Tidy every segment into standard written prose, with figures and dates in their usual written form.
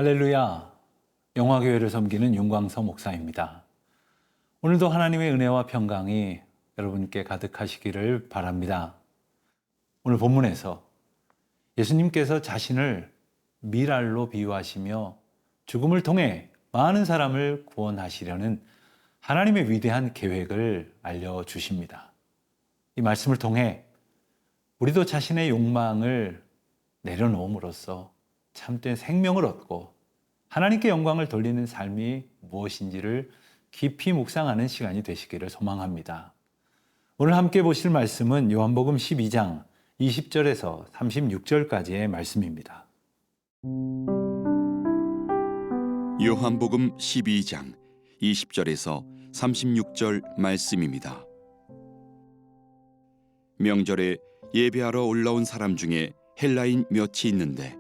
할렐루야, 영화교회를 섬기는 윤광서 목사입니다. 오늘도 하나님의 은혜와 평강이 여러분께 가득하시기를 바랍니다. 오늘 본문에서 예수님께서 자신을 미랄로 비유하시며 죽음을 통해 많은 사람을 구원하시려는 하나님의 위대한 계획을 알려주십니다. 이 말씀을 통해 우리도 자신의 욕망을 내려놓음으로써 참된 생명을 얻고 하나님께 영광을 돌리는 삶이 무엇인지를 깊이 묵상하는 시간이 되시기를 소망합니다. 오늘 함께 보실 말씀은 요한복음 12장 20절에서 36절까지의 말씀입니다. 요한복음 12장 20절에서 36절 말씀입니다. 명절에 예배하러 올라온 사람 중에 헬라인 몇이 있는데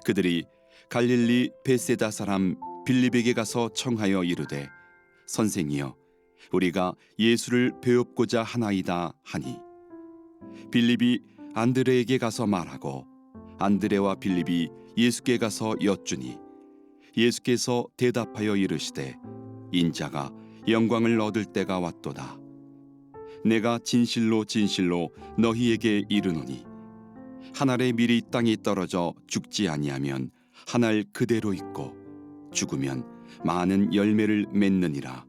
그들이 갈릴리 베세다 사람 빌립에게 가서 청하여 이르되 선생이여 우리가 예수를 배웁고자 하나이다 하니 빌립이 안드레에게 가서 말하고 안드레와 빌립이 예수께 가서 여쭈니 예수께서 대답하여 이르시되 인자가 영광을 얻을 때가 왔도다. 내가 진실로 진실로 너희에게 이르노니 한 알의 밀이 땅에 떨어져 죽지 아니하면 한 알 그대로 있고 죽으면 많은 열매를 맺느니라.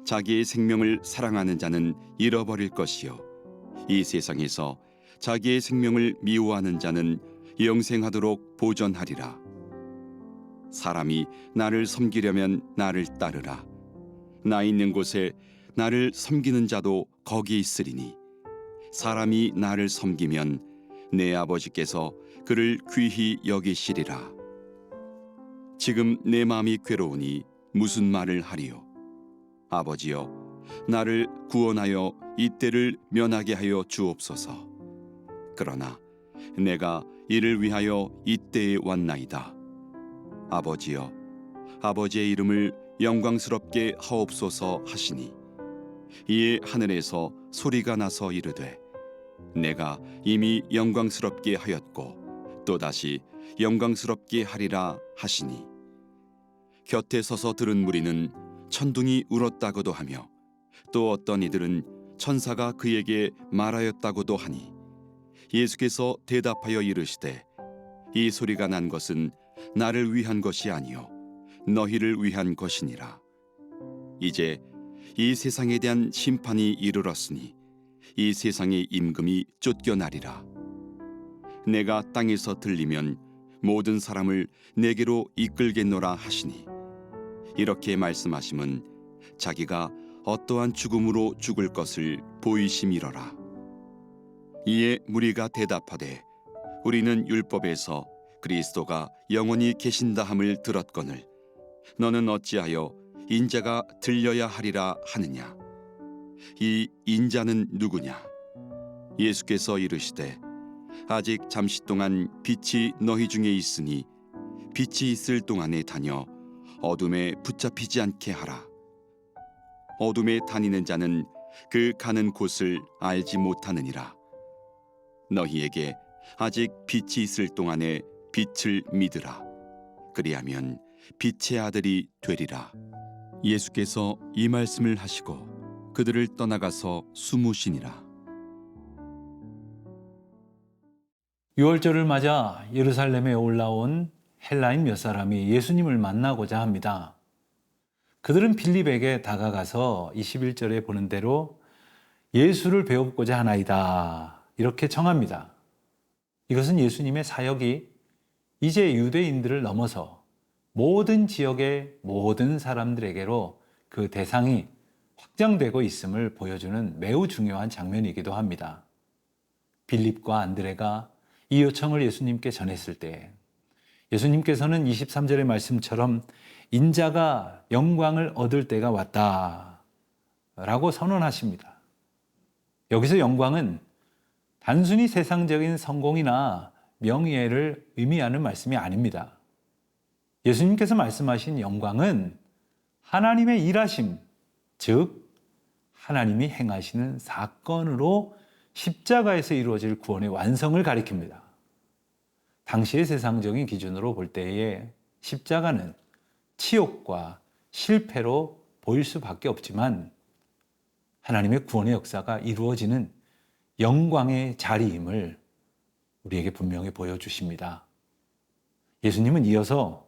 자기의 생명을 사랑하는 자는 잃어버릴 것이요 이 세상에서 자기의 생명을 미워하는 자는 영생하도록 보존하리라. 사람이 나를 섬기려면 나를 따르라. 나 있는 곳에 나를 섬기는 자도 거기 있으리니 사람이 나를 섬기면 내 아버지께서 그를 귀히 여기시리라. 지금 내 마음이 괴로우니 무슨 말을 하리요? 아버지여, 나를 구원하여 이 때를 면하게 하여 주옵소서. 그러나 내가 이를 위하여 이 때에 왔나이다. 아버지여, 아버지의 이름을 영광스럽게 하옵소서 하시니 이에 하늘에서 소리가 나서 이르되 내가 이미 영광스럽게 하였고 또다시 영광스럽게 하리라 하시니 곁에 서서 들은 무리는 천둥이 울었다고도 하며 또 어떤 이들은 천사가 그에게 말하였다고도 하니 예수께서 대답하여 이르시되 이 소리가 난 것은 나를 위한 것이 아니요 너희를 위한 것이니라. 이제 이 세상에 대한 심판이 이르렀으니 이 세상의 임금이 쫓겨나리라. 내가 땅에서 들리면 모든 사람을 내게로 이끌겠노라 하시니 이렇게 말씀하심은 자기가 어떠한 죽음으로 죽을 것을 보이심이로라. 이에 무리가 대답하되 우리는 율법에서 그리스도가 영원히 계신다 함을 들었거늘 너는 어찌하여 인자가 들려야 하리라 하느냐. 이 인자는 누구냐? 예수께서 이르시되 아직 잠시 동안 빛이 너희 중에 있으니 빛이 있을 동안에 다녀 어둠에 붙잡히지 않게 하라. 어둠에 다니는 자는 그 가는 곳을 알지 못하느니라. 너희에게 아직 빛이 있을 동안에 빛을 믿으라. 그리하면 빛의 아들이 되리라. 예수께서 이 말씀을 하시고 그들을 떠나가서 숨으시니라. 유월절을 맞아 예루살렘에 올라온 헬라인 몇 사람이 예수님을 만나고자 합니다. 그들은 빌립에게 다가가서 21절에 보는 대로 예수를 배웁고자 하나이다 이렇게 청합니다. 이것은 예수님의 사역이 이제 유대인들을 넘어서 모든 지역의 모든 사람들에게로 그 대상이 확장되고 있음을 보여주는 매우 중요한 장면이기도 합니다. 빌립과 안드레가 이 요청을 예수님께 전했을 때 예수님께서는 23절의 말씀처럼 인자가 영광을 얻을 때가 왔다 라고 선언하십니다. 여기서 영광은 단순히 세상적인 성공이나 명예를 의미하는 말씀이 아닙니다. 예수님께서 말씀하신 영광은 하나님의 일하심, 즉 하나님이 행하시는 사건으로 십자가에서 이루어질 구원의 완성을 가리킵니다. 당시의 세상적인 기준으로 볼 때에 십자가는 치욕과 실패로 보일 수밖에 없지만 하나님의 구원의 역사가 이루어지는 영광의 자리임을 우리에게 분명히 보여주십니다. 예수님은 이어서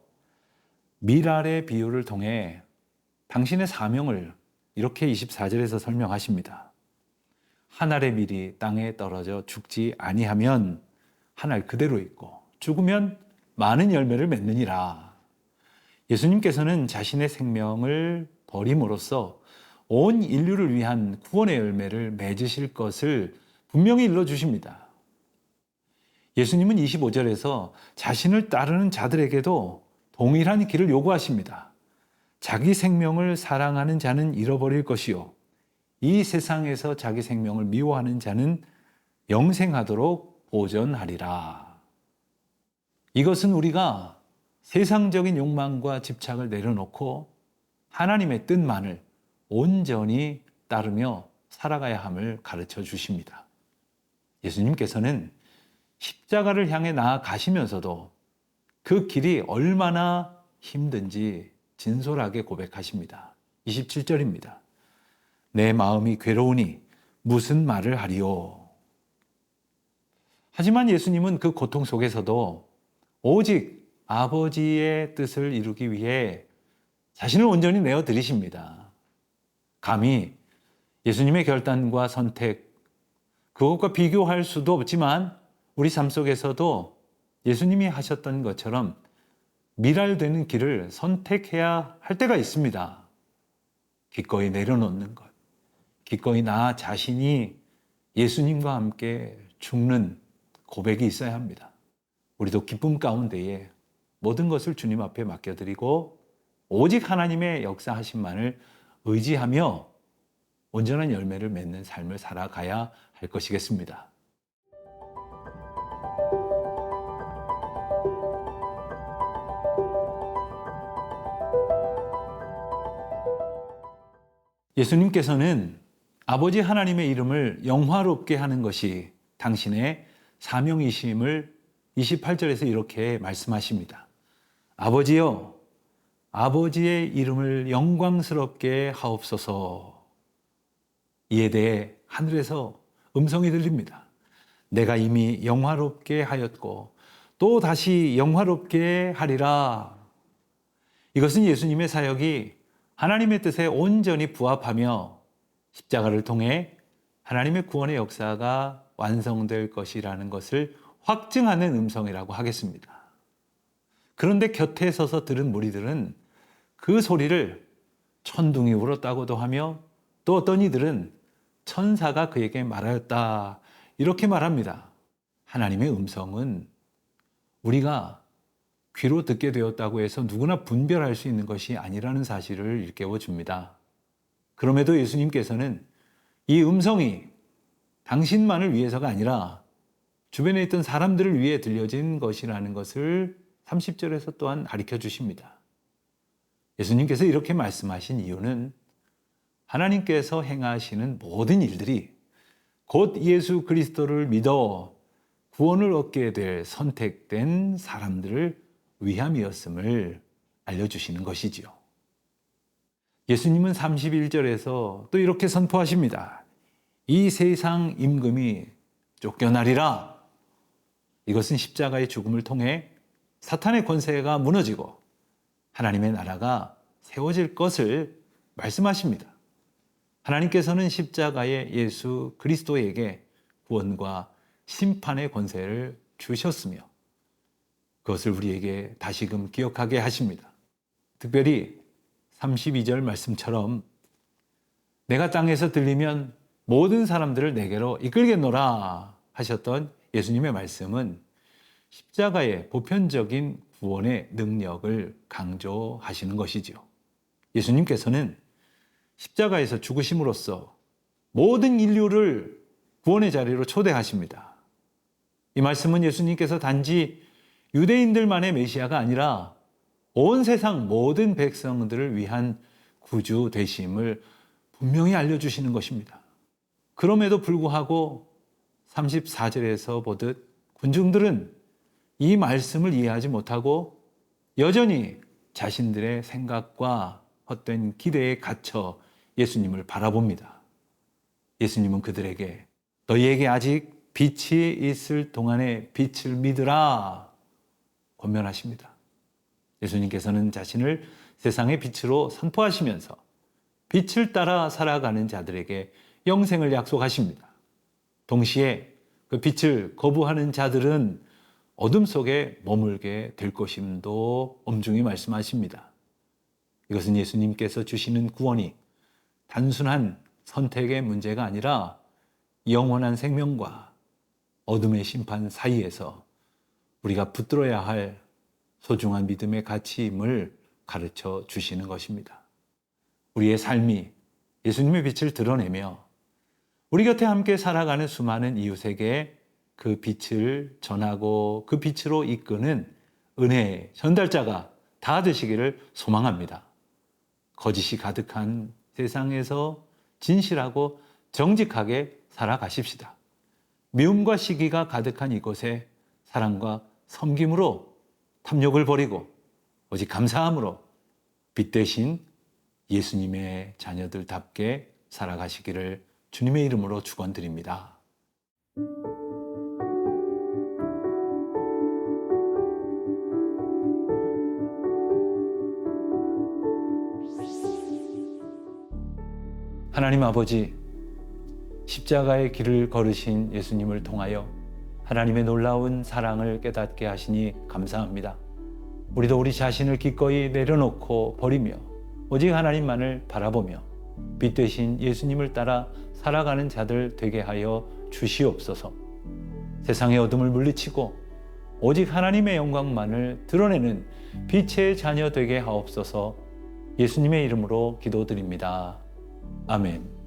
밀알의 비유를 통해 당신의 사명을 이렇게 24절에서 설명하십니다. 한 알의 밀이 땅에 떨어져 죽지 아니하면 한 알 그대로 있고 죽으면 많은 열매를 맺느니라. 예수님께서는 자신의 생명을 버림으로써 온 인류를 위한 구원의 열매를 맺으실 것을 분명히 일러주십니다. 예수님은 25절에서 자신을 따르는 자들에게도 동일한 길을 요구하십니다. 자기 생명을 사랑하는 자는 잃어버릴 것이요 이 세상에서 자기 생명을 미워하는 자는 영생하도록 보전하리라. 이것은 우리가 세상적인 욕망과 집착을 내려놓고 하나님의 뜻만을 온전히 따르며 살아가야 함을 가르쳐 주십니다. 예수님께서는 십자가를 향해 나아가시면서도 그 길이 얼마나 힘든지 진솔하게 고백하십니다. 27절입니다. 내 마음이 괴로우니 무슨 말을 하리요. 하지만 예수님은 그 고통 속에서도 오직 아버지의 뜻을 이루기 위해 자신을 온전히 내어드리십니다. 감히 예수님의 결단과 선택, 그것과 비교할 수도 없지만 우리 삶 속에서도 예수님이 하셨던 것처럼 밀알되는 길을 선택해야 할 때가 있습니다. 기꺼이 내려놓는 것, 기꺼이 나 자신이 예수님과 함께 죽는 고백이 있어야 합니다. 우리도 기쁨 가운데에 모든 것을 주님 앞에 맡겨드리고 오직 하나님의 역사하심만을 의지하며 온전한 열매를 맺는 삶을 살아가야 할 것이겠습니다. 예수님께서는 아버지 하나님의 이름을 영화롭게 하는 것이 당신의 사명이심을 28절에서 이렇게 말씀하십니다. 아버지여, 아버지의 이름을 영광스럽게 하옵소서. 이에 대해 하늘에서 음성이 들립니다. 내가 이미 영화롭게 하였고 또 다시 영화롭게 하리라. 이것은 예수님의 사역이 하나님의 뜻에 온전히 부합하며 십자가를 통해 하나님의 구원의 역사가 완성될 것이라는 것을 확증하는 음성이라고 하겠습니다. 그런데 곁에 서서 들은 무리들은 그 소리를 천둥이 울었다고도 하며 또 어떤 이들은 천사가 그에게 말하였다 이렇게 말합니다. 하나님의 음성은 우리가 귀로 듣게 되었다고 해서 누구나 분별할 수 있는 것이 아니라는 사실을 일깨워 줍니다. 그럼에도 예수님께서는 이 음성이 당신만을 위해서가 아니라 주변에 있던 사람들을 위해 들려진 것이라는 것을 30절에서 또한 가르쳐 주십니다. 예수님께서 이렇게 말씀하신 이유는 하나님께서 행하시는 모든 일들이 곧 예수 그리스도를 믿어 구원을 얻게 될 선택된 사람들을 위함이었음을 알려주시는 것이지요. 예수님은 31절에서 또 이렇게 선포하십니다. 이 세상 임금이 쫓겨나리라. 이것은 십자가의 죽음을 통해 사탄의 권세가 무너지고 하나님의 나라가 세워질 것을 말씀하십니다. 하나님께서는 십자가의 예수 그리스도에게 구원과 심판의 권세를 주셨으며 그것을 우리에게 다시금 기억하게 하십니다. 특별히 32절 말씀처럼 내가 땅에서 들리면 모든 사람들을 내게로 이끌겠노라 하셨던 예수님의 말씀은 십자가의 보편적인 구원의 능력을 강조하시는 것이지요. 예수님께서는 십자가에서 죽으심으로써 모든 인류를 구원의 자리로 초대하십니다. 이 말씀은 예수님께서 단지 유대인들만의 메시아가 아니라 온 세상 모든 백성들을 위한 구주 되심을 분명히 알려주시는 것입니다. 그럼에도 불구하고 34절에서 보듯 군중들은 이 말씀을 이해하지 못하고 여전히 자신들의 생각과 헛된 기대에 갇혀 예수님을 바라봅니다. 예수님은 그들에게 너희에게 아직 빛이 있을 동안에 빛을 믿으라 권면하십니다. 예수님께서는 자신을 세상의 빛으로 선포하시면서 빛을 따라 살아가는 자들에게 영생을 약속하십니다. 동시에 그 빛을 거부하는 자들은 어둠 속에 머물게 될 것임도 엄중히 말씀하십니다. 이것은 예수님께서 주시는 구원이 단순한 선택의 문제가 아니라 영원한 생명과 어둠의 심판 사이에서 우리가 붙들어야 할 소중한 믿음의 가치임을 가르쳐 주시는 것입니다. 우리의 삶이 예수님의 빛을 드러내며 우리 곁에 함께 살아가는 수많은 이웃에게 그 빛을 전하고 그 빛으로 이끄는 은혜의 전달자가 다 되시기를 소망합니다. 거짓이 가득한 세상에서 진실하고 정직하게 살아가십시다. 미움과 시기가 가득한 이곳에 사랑과 섬김으로 탐욕을 버리고 오직 감사함으로 빛 대신 예수님의 자녀들답게 살아가시기를 주님의 이름으로 축원드립니다. 하나님 아버지, 십자가의 길을 걸으신 예수님을 통하여 하나님의 놀라운 사랑을 깨닫게 하시니 감사합니다. 우리도 우리 자신을 기꺼이 내려놓고 버리며 오직 하나님만을 바라보며 빛 되신 예수님을 따라 살아가는 자들 되게 하여 주시옵소서. 세상의 어둠을 물리치고 오직 하나님의 영광만을 드러내는 빛의 자녀 되게 하옵소서. 예수님의 이름으로 기도드립니다. 아멘.